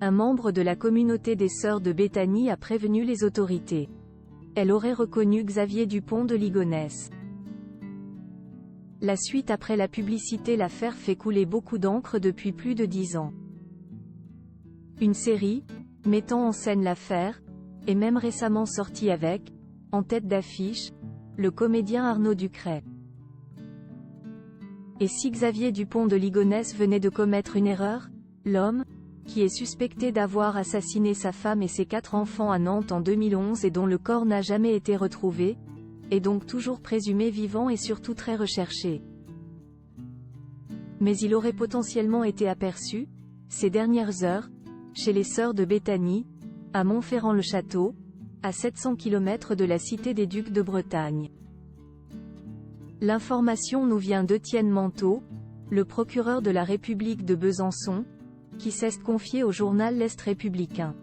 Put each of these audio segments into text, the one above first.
un membre de la communauté des Sœurs de Béthanie a prévenu les autorités. Elle aurait reconnu Xavier Dupont de Ligonnès. La suite après la publicité. L'affaire fait couler beaucoup d'encre depuis plus de 10 ans. Une série, mettant en scène l'affaire, est même récemment sortie avec, en tête d'affiche, le comédien Arnaud Ducret. Et si Xavier Dupont de Ligonnès venait de commettre une erreur? L'homme, qui est suspecté d'avoir assassiné sa femme et ses 4 enfants à Nantes en 2011 et dont le corps n'a jamais été retrouvé, est donc toujours présumé vivant et surtout très recherché. Mais il aurait potentiellement été aperçu, ces dernières heures, chez les Sœurs de Béthanie, à Montferrand-le-Château, à 700 km de la Cité des Ducs de Bretagne. L'information nous vient d'Étienne Manteau, le procureur de la République de Besançon, qui s'est confié au journal L'Est républicain.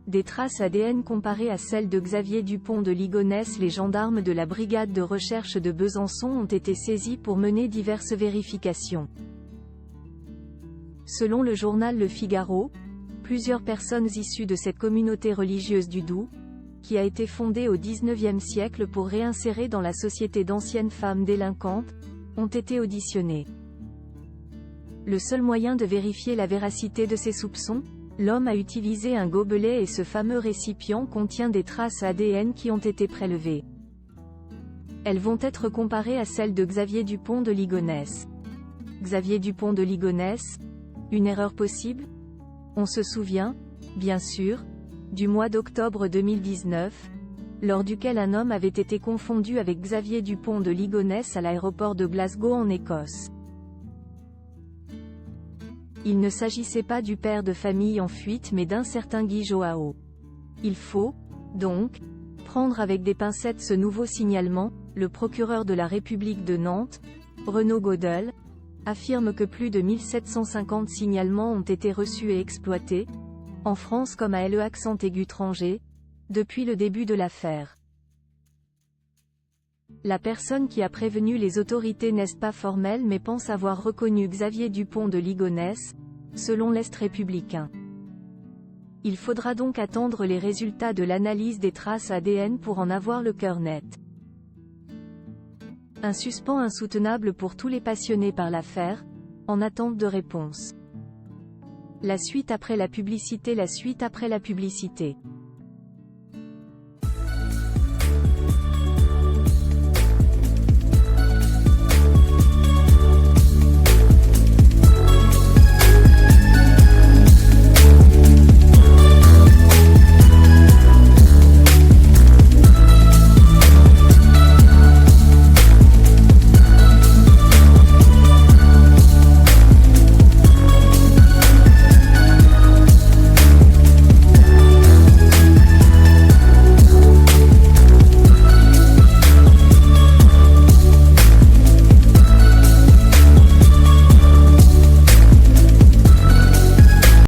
Des traces ADN comparées à celles de Xavier Dupont de Ligonnès. Les gendarmes de la brigade de recherche de Besançon ont été saisis pour mener diverses vérifications. Selon le journal Le Figaro, plusieurs personnes issues de cette communauté religieuse du Doubs, qui a été fondée au XIXe siècle pour réinsérer dans la société d'anciennes femmes délinquantes, ont été auditionnées. Le seul moyen de vérifier la véracité de ces soupçons? L'homme a utilisé un gobelet et ce fameux récipient contient des traces ADN qui ont été prélevées. Elles vont être comparées à celles de Xavier Dupont de Ligonnès. Xavier Dupont de Ligonnès? Une erreur possible? On se souvient, bien sûr, du mois d'octobre 2019, lors duquel un homme avait été confondu avec Xavier Dupont de Ligonnès à l'aéroport de Glasgow en Écosse. Il ne s'agissait pas du père de famille en fuite mais d'un certain Guy Joao. Il faut, donc, prendre avec des pincettes ce nouveau signalement. Le procureur de la République de Nantes, Renaud Godel, affirme que plus de 1750 signalements ont été reçus et exploités, en France comme à l'E-Étranger, depuis le début de l'affaire. La personne qui a prévenu les autorités n'est pas formelle mais pense avoir reconnu Xavier Dupont de Ligonnès, selon l'Est républicain. Il faudra donc attendre les résultats de l'analyse des traces ADN pour en avoir le cœur net. Un suspens insoutenable pour tous les passionnés par l'affaire, en attente de réponse. La suite après la publicité. La suite après la publicité.